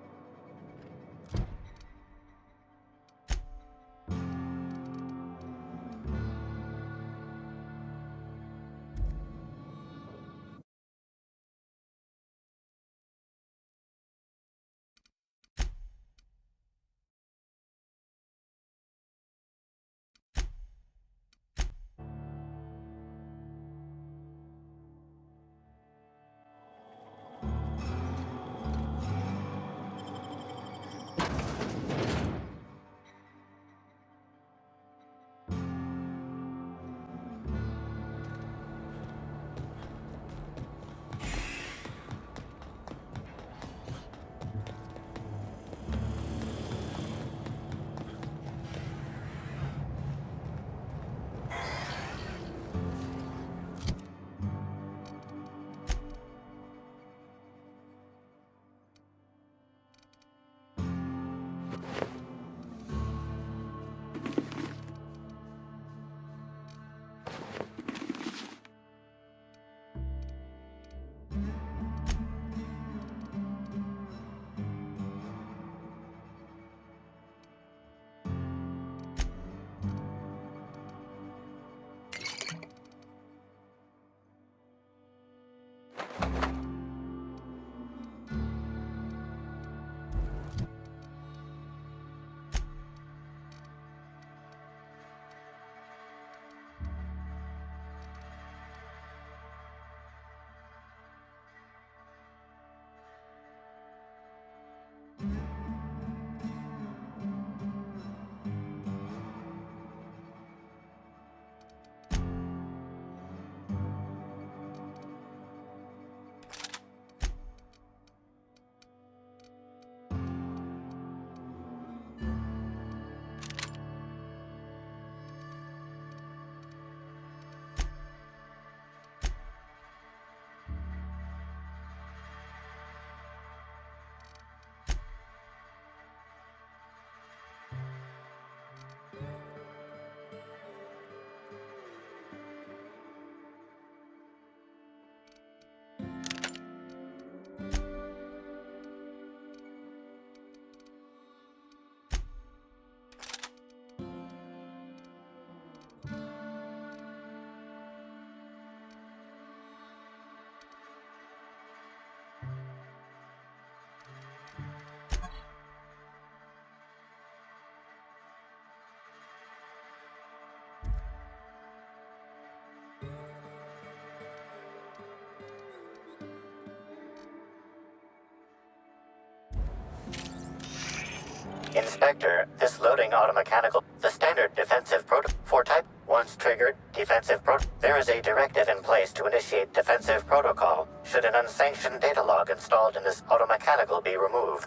Inspector, this loading automechanical, the standard defensive for type, once triggered, defensive there is a directive in place to initiate defensive protocol should an unsanctioned data log installed in this automechanical be removed.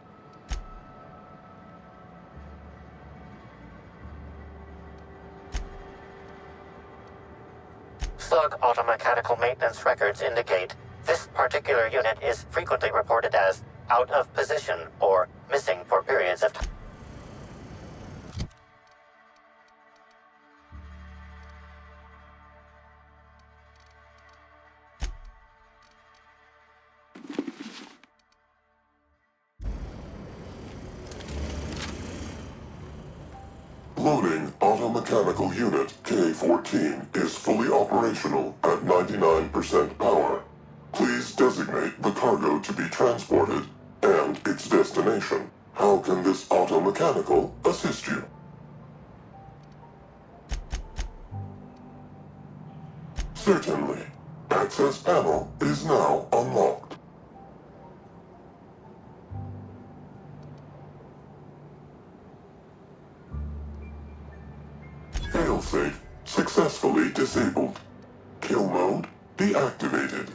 Slug automechanical maintenance records indicate this particular unit is frequently reported as out of position or missing for periods of time. Loading. Loading automechanical unit K-14 is fully operational at 99% power. Please designate the cargo to be transported and its destination. How can this automechanical assist you? Certainly. Access panel is now unlocked. Failsafe successfully disabled. Kill mode deactivated.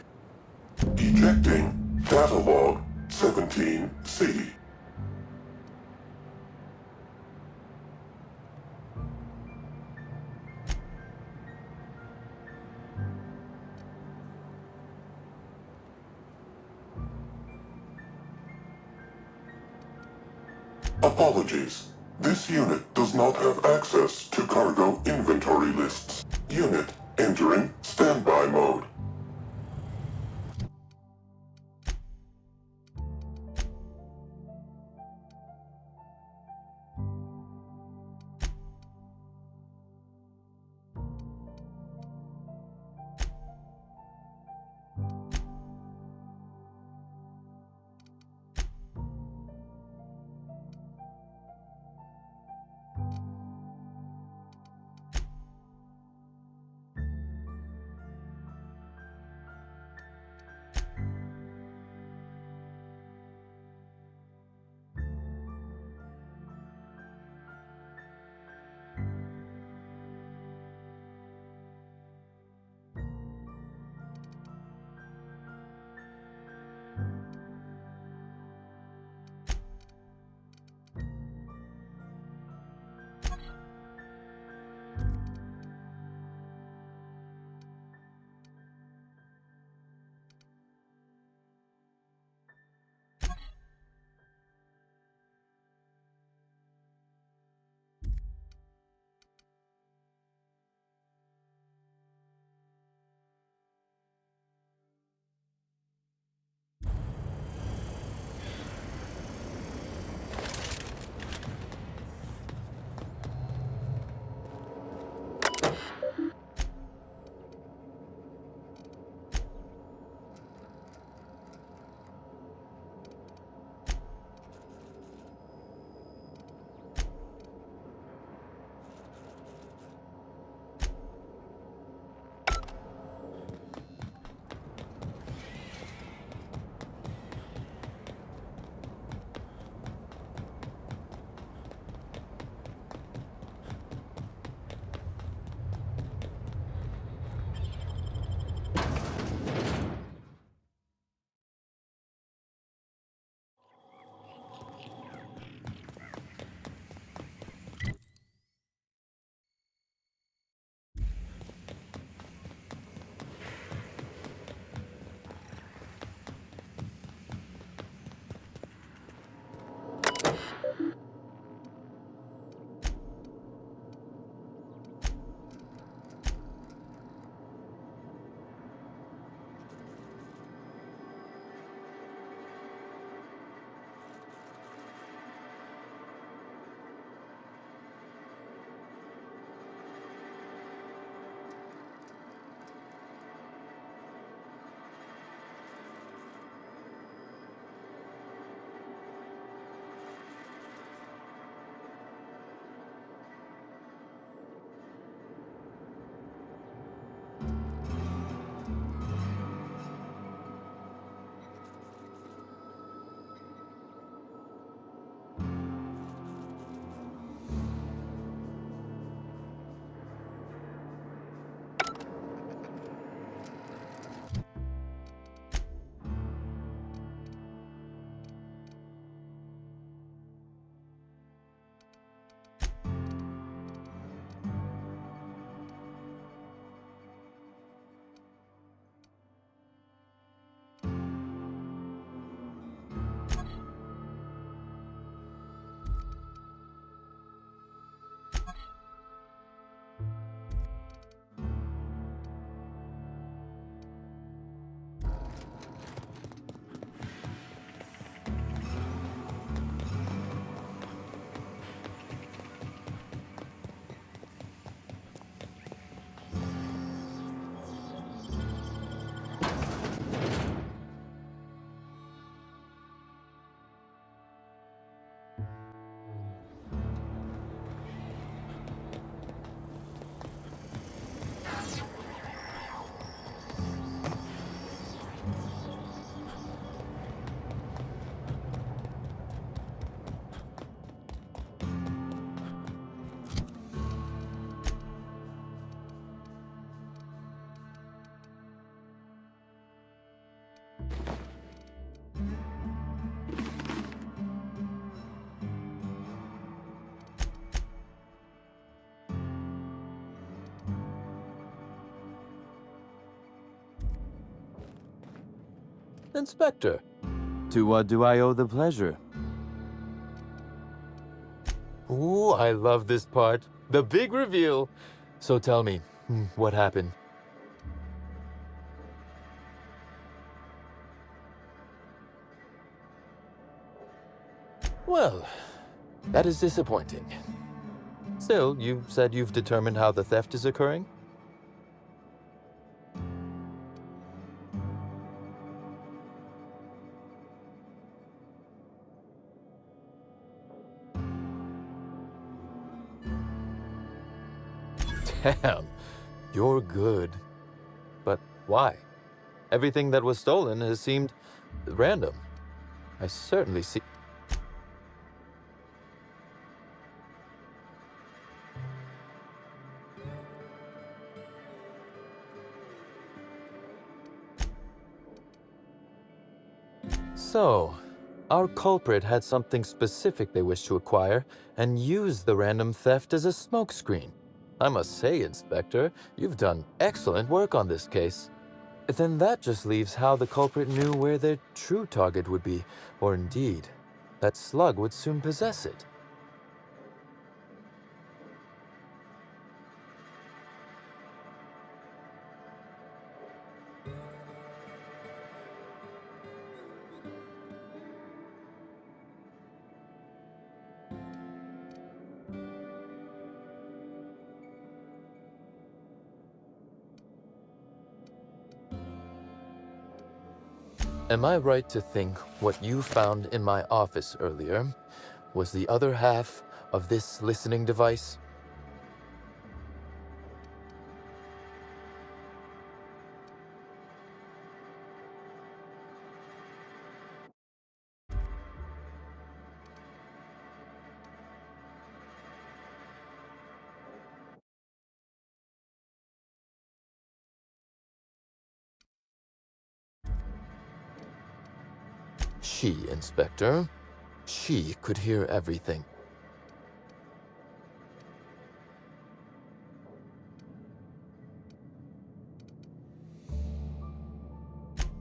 Ejecting data log 17C. Apologies. This unit does not have access to cargo inventory lists. Unit entering standby mode. Inspector, to what do I owe the pleasure? Ooh, I love this part. The big reveal. So tell me, what happened? Well, that is disappointing. Still, you said you've determined how the theft is occurring? Damn, you're good. But why? Everything that was stolen has seemed random. I certainly see... So, our culprit had something specific they wished to acquire and used the random theft as a smokescreen. I must say, Inspector, you've done excellent work on this case. Then that just leaves how the culprit knew where their true target would be, or indeed, that slug would soon possess it. Am I right to think what you found in my office earlier was the other half of this listening device? She, Inspector. She could hear everything.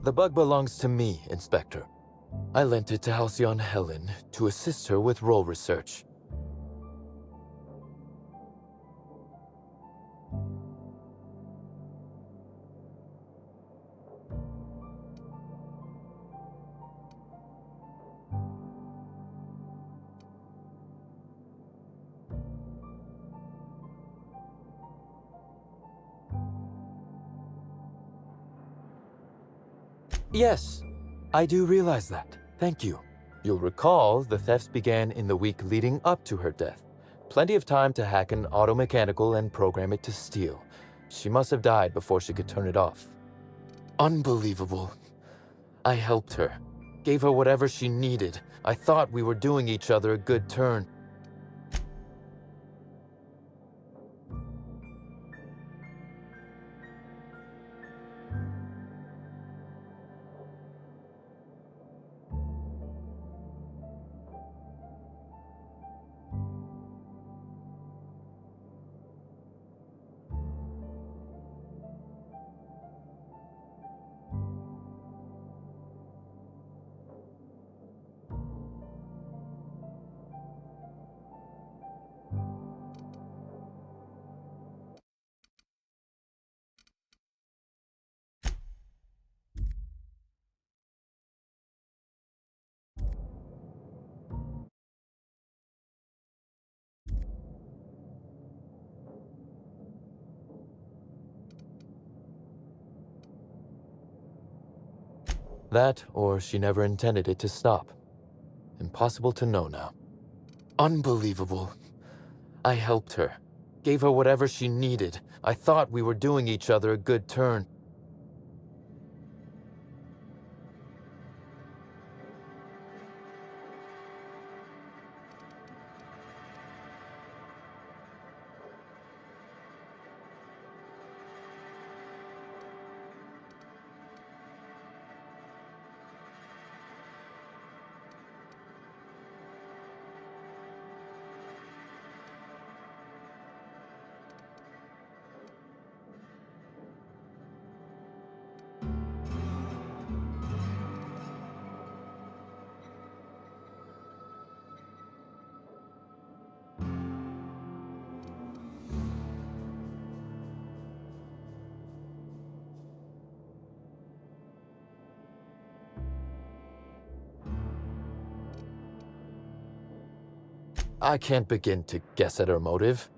The bug belongs to me, Inspector. I lent it to Halcyon Helen to assist her with role research. Yes, I do realize that. Thank you. You'll recall the thefts began in the week leading up to her death. Plenty of time to hack an auto-mechanical and program it to steal. She must have died before she could turn it off. Unbelievable. I helped her. Gave her whatever she needed. I thought we were doing each other a good turn. That, or she never intended it to stop. Impossible to know now. Unbelievable. I helped her. Gave her whatever she needed. I thought we were doing each other a good turn. I can't begin to guess at her motive.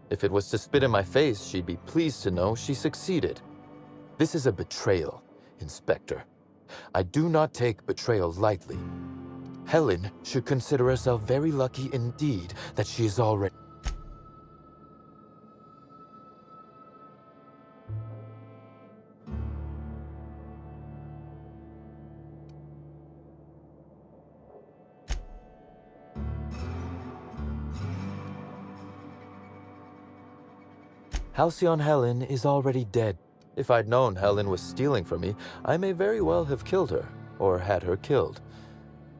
If it was to spit in my face, she'd be pleased to know she succeeded. This is a betrayal, Inspector. I do not take betrayal lightly. Helen should consider herself very lucky indeed that she is already... Halcyon Helen is already dead. If I'd known Helen was stealing from me, I may very well have killed her, or had her killed.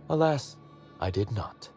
Alas, I did not.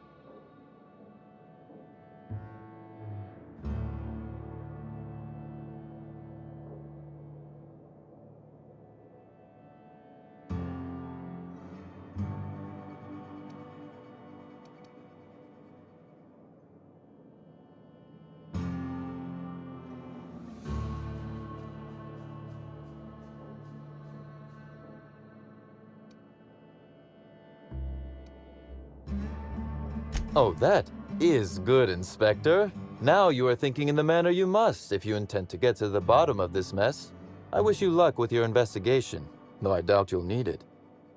Oh, that is good, Inspector. Now you are thinking in the manner you must if you intend to get to the bottom of this mess. I wish you luck with your investigation, though I doubt you'll need it.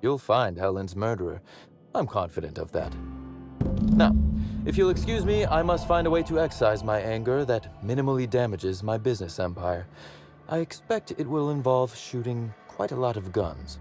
You'll find Helen's murderer. I'm confident of that. Now, if you'll excuse me, I must find a way to excise my anger that minimally damages my business empire. I expect it will involve shooting quite a lot of guns.